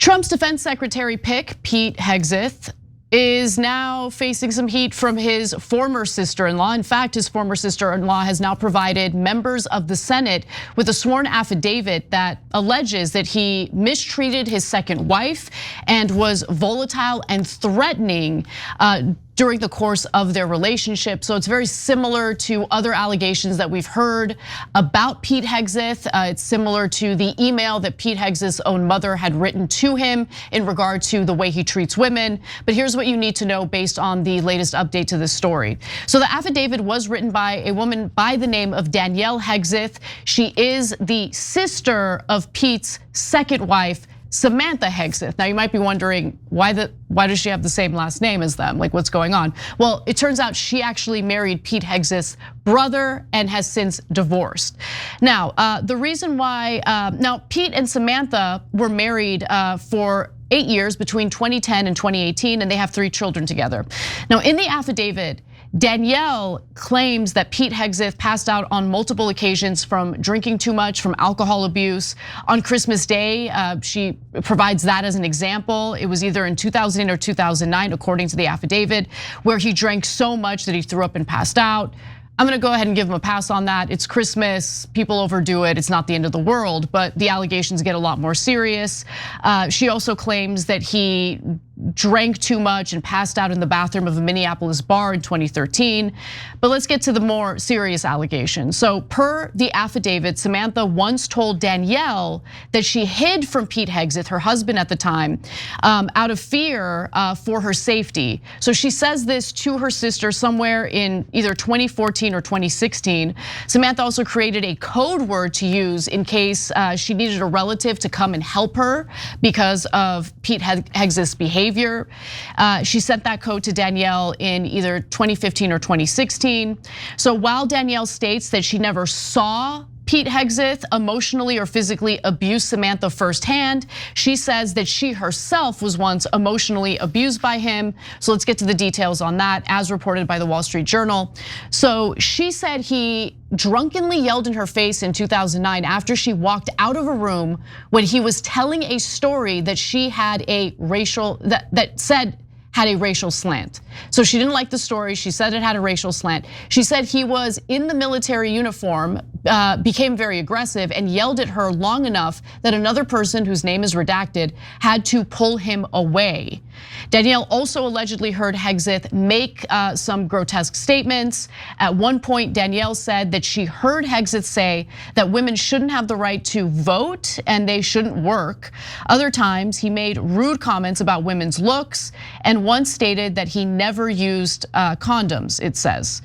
Trump's defense secretary pick, Pete Hegseth, is now facing some heat from his former sister-in-law. In fact, his former sister-in-law has now provided members of the Senate with a sworn affidavit that alleges that he mistreated his second wife and was volatile and threatening during the course of their relationship. So it's very similar to other allegations that we've heard about Pete Hegseth. It's similar to the email that Pete Hegseth's own mother had written to him in regard to the way he treats women. But here's what you need to know based on the latest update to this story. So the affidavit was written by a woman by the name of Danielle Hegseth. She is the sister of Pete's second wife, Samantha Hegseth. Now you might be wondering, why does she have the same last name as them? Like, what's going on? Well, it turns out she actually married Pete Hegseth's brother and has since divorced. Now, the reason why, now Pete and Samantha were married for 8 years between 2010 and 2018, and they have 3 children together. Now, in the affidavit, Danielle claims that Pete Hegseth passed out on multiple occasions from drinking too much, from alcohol abuse. On Christmas Day, she provides that as an example. It was either in 2000 or 2009, according to the affidavit, where he drank so much that he threw up and passed out. I'm gonna go ahead and give him a pass on that. It's Christmas, people overdo it, it's not the end of the world, but the allegations get a lot more serious. She also claims that he drank too much and passed out in the bathroom of a Minneapolis bar in 2013. But let's get to the more serious allegations. So per the affidavit, Samantha once told Danielle that she hid from Pete Hegseth, her husband at the time, out of fear for her safety. So she says this to her sister somewhere in either 2014 or 2016. Samantha also created a code word to use in case she needed a relative to come and help her because of Pete Hegseth's behavior. She sent that code to Danielle in either 2015 or 2016. So while Danielle states that she never saw Pete Hegseth emotionally or physically abuse Samantha firsthand, she says that she herself was once emotionally abused by him. So let's get to the details on that, as reported by the Wall Street Journal. So she said he drunkenly yelled in her face in 2009 after she walked out of a room when he was telling a story that she had a racial, that said had a racial slant. So she didn't like the story, she said it had a racial slant. She said he was in the military uniform, became very aggressive and yelled at her long enough that another person whose name is redacted had to pull him away. Danielle also allegedly heard Hegseth make some grotesque statements. At one point, Danielle said that she heard Hegseth say that women shouldn't have the right to vote and they shouldn't work. Other times, he made rude comments about women's looks and once stated that he never used condoms, it says.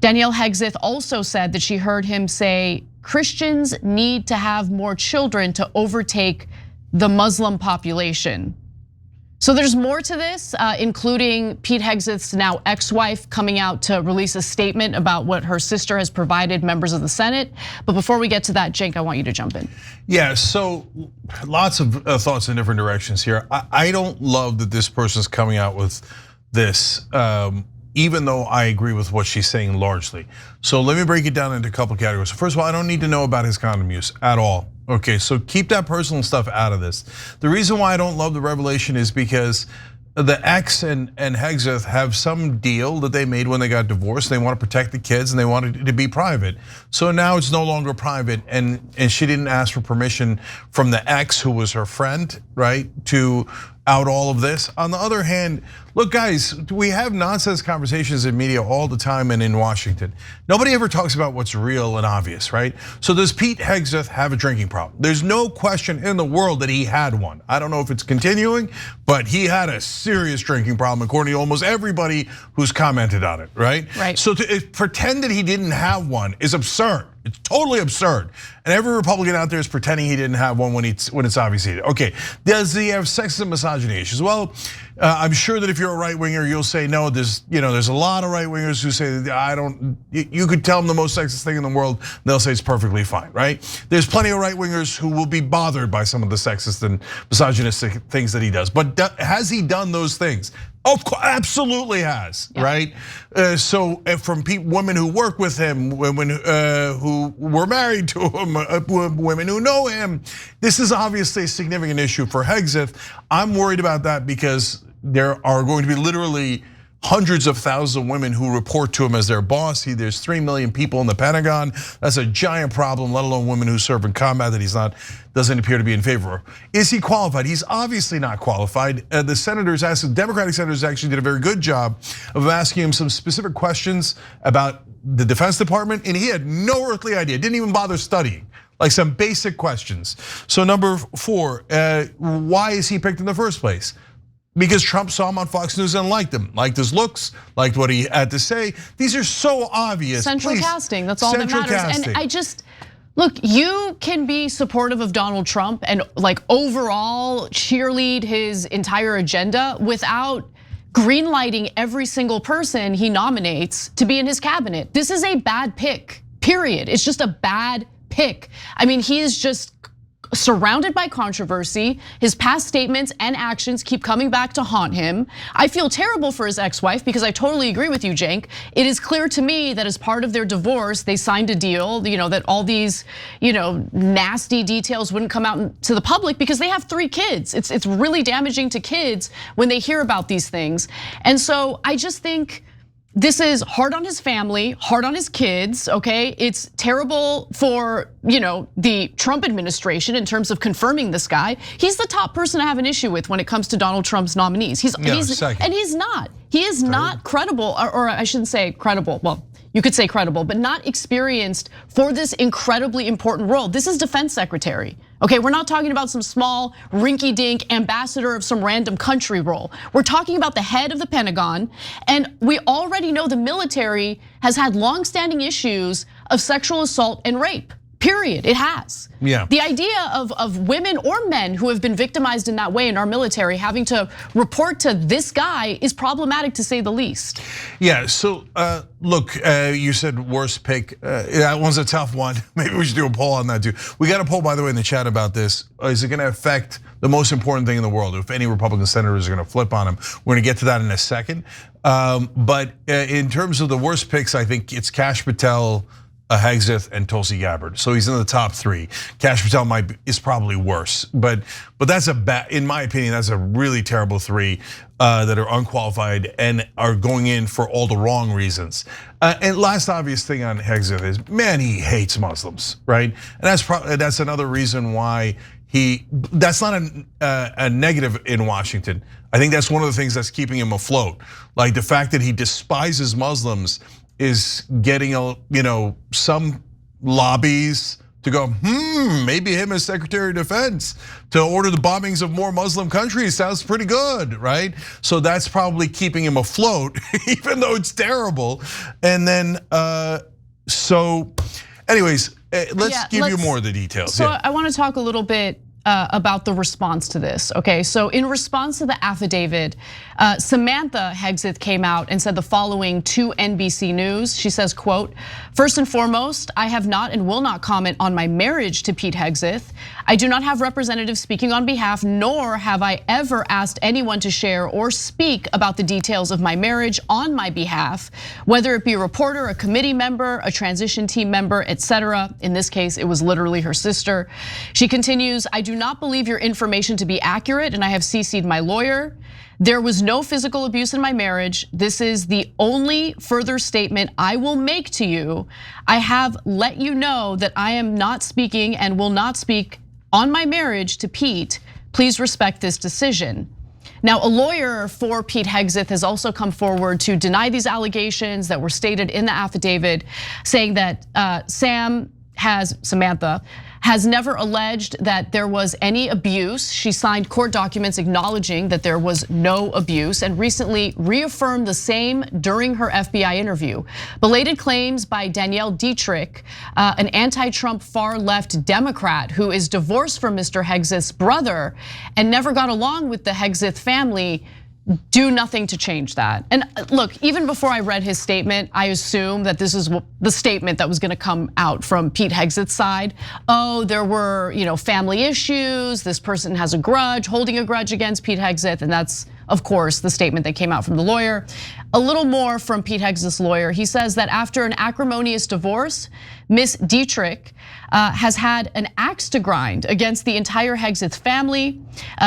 Danielle Hegseth also said that she heard him say Christians need to have more children to overtake the Muslim population. So there's more to this, including Pete Hegseth's now ex-wife coming out to release a statement about what her sister has provided members of the Senate. But before we get to that, Cenk, I want you to jump in. Yeah, so lots of thoughts in different directions here. I don't love that this person's coming out with this, even though I agree with what she's saying largely. So let me break it down into a couple categories. First of all, I don't need to know about his condom use at all. Okay, so keep that personal stuff out of this. The reason why I don't love the revelation is because the ex and Hegseth have some deal that they made when they got divorced. They want to protect the kids and they want it to be private. So now it's no longer private, and she didn't ask for permission from the ex, who was her friend, right, to out all of this. On the other hand, look guys, we have nonsense conversations in media all the time and in Washington. Nobody ever talks about what's real and obvious, right? So does Pete Hegseth have a drinking problem? There's no question in the world that he had one. I don't know if it's continuing, but he had a serious drinking problem according to almost everybody who's commented on it, right? Right. So to pretend that he didn't have one is absurd. It's totally absurd. And every Republican out there is pretending he didn't have one when it's obvious he did. Okay, does he have sexist and misogyny issues? Well, I'm sure that if you're a right winger, you'll say no. There's a lot of right wingers who say I don't. You could tell them the most sexist thing in the world, and they'll say it's perfectly fine, right? There's plenty of right wingers who will be bothered by some of the sexist and misogynistic things that he does. But has he done those things? Of course, absolutely has, yeah. Right? So from women who work with him, women who were married to him, women who know him, this is obviously a significant issue for Hegseth. I'm worried about that because there are going to be literally hundreds of thousands of women who report to him as their boss. There's 3 million people in the Pentagon. That's a giant problem, let alone women who serve in combat that doesn't appear to be in favor of. Is he qualified? He's obviously not qualified. The senators, Democratic senators actually did a very good job of asking him some specific questions about the Defense Department, and he had no earthly idea, didn't even bother studying. Like some basic questions. So number 4, why is he picked in the first place? Because Trump saw him on Fox News and liked him, liked his looks, liked what he had to say. These are so obvious. Central casting, that's all that matters. Casting. And look, you can be supportive of Donald Trump and like overall cheerlead his entire agenda without greenlighting every single person he nominates to be in his cabinet. This is a bad pick, period. It's just a bad pick. I mean, he is just surrounded by controversy. His past statements and actions keep coming back to haunt him. I feel terrible for his ex-wife because I totally agree with you, Cenk. It is clear to me that as part of their divorce, they signed a deal, that all these, nasty details wouldn't come out to the public because they have 3 kids. It's really damaging to kids when they hear about these things. And so I just think this is hard on his family, hard on his kids, okay? It's terrible for, the Trump administration in terms of confirming this guy. He's the top person I have an issue with when it comes to Donald Trump's nominees. And he's not. He is not credible, or I shouldn't say credible. Well, you could say credible, but not experienced for this incredibly important role. This is defense secretary. Okay, we're not talking about some small rinky-dink ambassador of some random country role. We're talking about the head of the Pentagon, and we already know the military has had long-standing issues of sexual assault and rape. Period, it has. Yeah. The idea of women or men who have been victimized in that way in our military having to report to this guy is problematic to say the least. Yeah, so look, you said worst pick. That one's a tough one. Maybe we should do a poll on that too. We got a poll, by the way, in the chat about this. Is it gonna affect the most important thing in the world? If any Republican senators are gonna flip on him, we're gonna get to that in a second. But in terms of the worst picks, I think it's Kash Patel, Hegseth and Tulsi Gabbard. So he's in the top 3. Kash Patel is probably worse, but that's in my opinion, that's a really terrible 3 that are unqualified and are going in for all the wrong reasons. And last obvious thing on Hegseth is, man, he hates Muslims, right? And that's another reason why that's not a negative in Washington. I think that's one of the things that's keeping him afloat. Like the fact that he despises Muslims is getting some lobbies to go, maybe him as Secretary of Defense to order the bombings of more Muslim countries sounds pretty good, right? So that's probably keeping him afloat, even though it's terrible. And then, anyways, let's give you more of the details. So I want to talk a little bit about the response to this, okay? So in response to the affidavit, Samantha Hegseth came out and said the following to NBC News. She says, quote, "First and foremost, I have not and will not comment on my marriage to Pete Hegseth. I do not have representatives speaking on behalf, nor have I ever asked anyone to share or speak about the details of my marriage on my behalf, whether it be a reporter, a committee member, a transition team member, etc. In this case, it was literally her sister." She continues, "I do not believe your information to be accurate, and I have CC'd my lawyer. There was no physical abuse in my marriage. This is the only further statement I will make to you. I have let you know that I am not speaking and will not speak on my marriage to Pete. Please respect this decision." Now, a lawyer for Pete Hegseth has also come forward to deny these allegations that were stated in the affidavit, saying that Samantha has never alleged that there was any abuse. She signed court documents acknowledging that there was no abuse and recently reaffirmed the same during her FBI interview. Belated claims by Danielle Hegseth, an anti-Trump far-left Democrat who is divorced from Mr. Hegseth's brother and never got along with the Hegseth family, do nothing to change that. And look, even before I read his statement, I assumed that this is the statement that was gonna come out from Pete Hegseth's side. Oh, there were family issues, this person has a grudge, holding a grudge against Pete Hegseth, and that's, of course, the statement that came out from the lawyer. A little more from Pete Hegseth's lawyer. He says that after an acrimonious divorce, Miss D-R.I has had an axe to grind against the entire Hegseth family.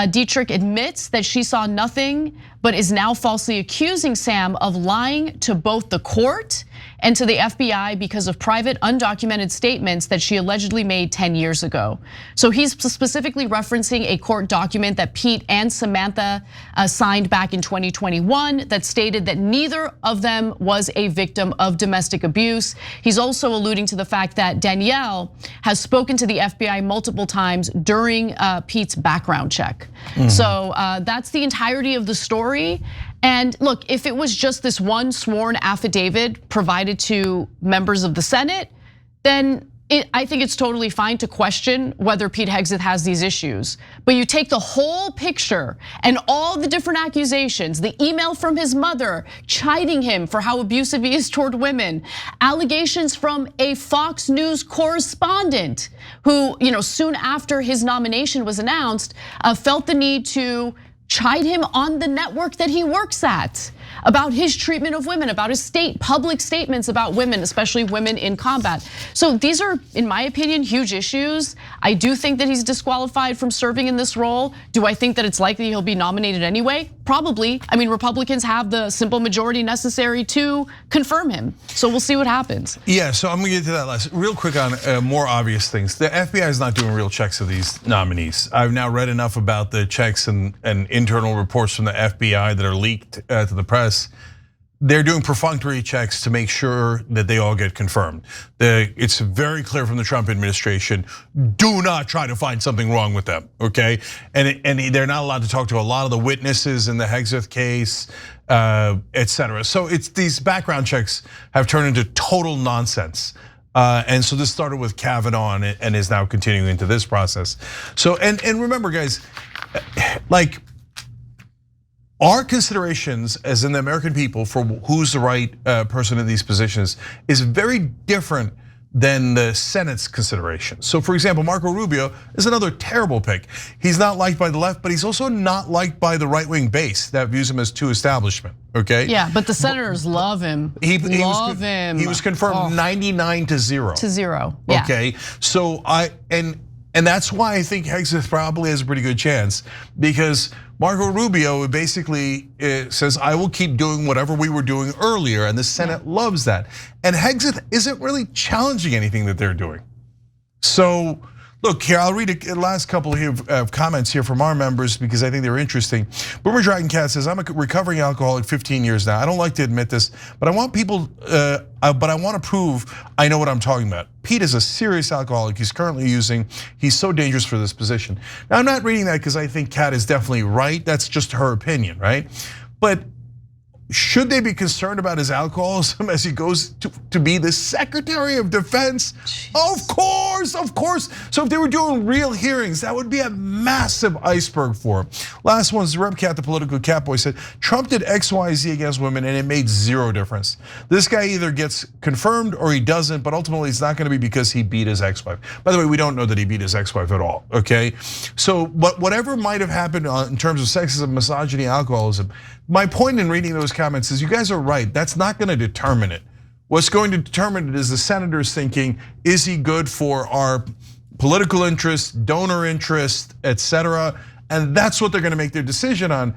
D-R.I admits that she saw nothing, but is now falsely accusing Sam of lying to both the court and to the FBI because of private undocumented statements that she allegedly made 10 years ago. So he's specifically referencing a court document that Pete and Samantha signed back in 2021 that stated that neither of them was a victim of domestic abuse. He's also alluding to the fact that Danielle has spoken to the FBI multiple times during Pete's background check. So that's the entirety of the story. And look, if it was just this one sworn affidavit provided to members of the Senate, then I think it's totally fine to question whether Pete Hegseth has these issues. But you take the whole picture and all the different accusations, the email from his mother chiding him for how abusive he is toward women, allegations from a Fox News correspondent who, soon after his nomination was announced, felt the need to chide him on the network that he works at about his treatment of women, about his public statements about women, especially women in combat. So these are, in my opinion, huge issues. I do think that he's disqualified from serving in this role. Do I think that it's likely he'll be nominated anyway? Probably. I mean, Republicans have the simple majority necessary to confirm him. So we'll see what happens. Yeah, so I'm gonna get to that last. Real quick on more obvious things. The FBI is not doing real checks of these nominees. I've now read enough about the checks and internal reports from the FBI that are leaked to the press. They're doing perfunctory checks to make sure that they all get confirmed. It's very clear from the Trump administration, do not try to find something wrong with them, okay? And they're not allowed to talk to a lot of the witnesses in the Hegseth case, et cetera. So it's these background checks have turned into total nonsense. And so this started with Kavanaugh and is now continuing into this process. So, and remember guys, like, our considerations as in the American people for who's the right person in these positions is very different than the Senate's consideration. So for example, Marco Rubio is another terrible pick. He's not liked by the left, but he's also not liked by the right-wing base that views him as too establishment, okay? Yeah, but the senators love him, love him. He was confirmed 99 to 0. To 0, yeah. Okay, so and that's why I think Hegseth probably has a pretty good chance, because Marco Rubio basically says, I will keep doing whatever we were doing earlier, and the Senate loves that. And Hegseth isn't really challenging anything that they're doing. So look here, I'll read a last couple of comments here from our members because I think they're interesting. Boomer Dragon Cat says, I'm a recovering alcoholic 15 years now. I don't like to admit this, but I want people, but I want to prove I know what I'm talking about. Pete is a serious alcoholic. He's currently using. He's so dangerous for this position. Now, I'm not reading that because I think Kat is definitely right. That's just her opinion, right? But should they be concerned about his alcoholism as he goes to be the Secretary of Defense? Jeez. Of course. So if they were doing real hearings, that would be a massive iceberg for him. Last one's Rep Cat, the political cat boy, said, Trump did X, Y, Z against women and it made 0 difference. This guy either gets confirmed or he doesn't, but ultimately it's not gonna be because he beat his ex-wife. By the way, we don't know that he beat his ex-wife at all, okay? So whatever might have happened in terms of sexism, misogyny, alcoholism, my point in reading those comments is you guys are right, that's not gonna determine it. What's going to determine it is the senators thinking, is he good for our political interest, donor interest, et cetera? And that's what they're gonna make their decision on.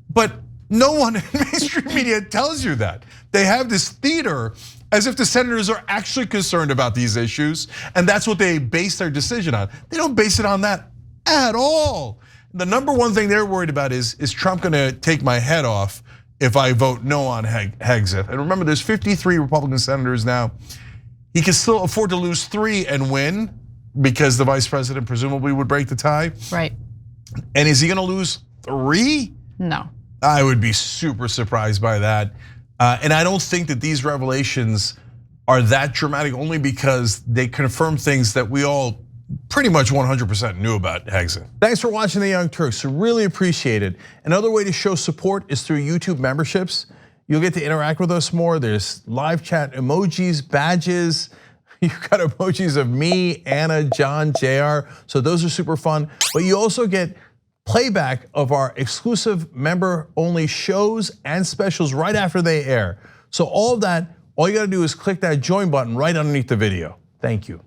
But no one in mainstream media tells you that. They have this theater as if the senators are actually concerned about these issues, and that's what they base their decision on. They don't base it on that at all. The number one thing they're worried about is Trump gonna take my head off if I vote no on Hegseth? And remember, there's 53 Republican senators now. He can still afford to lose 3 and win because the vice president presumably would break the tie. Right. And is he gonna lose 3? No. I would be super surprised by that. And I don't think that these revelations are that dramatic only because they confirm things that we all pretty much 100% knew about Hegseth. Thanks for watching the Young Turks, really appreciate it. Another way to show support is through YouTube memberships. You'll get to interact with us more. There's live chat emojis, badges. You've got emojis of me, Anna, John, JR, so those are super fun. But you also get playback of our exclusive member-only shows and specials right after they air. So all of that, all you gotta do is click that join button right underneath the video. Thank you.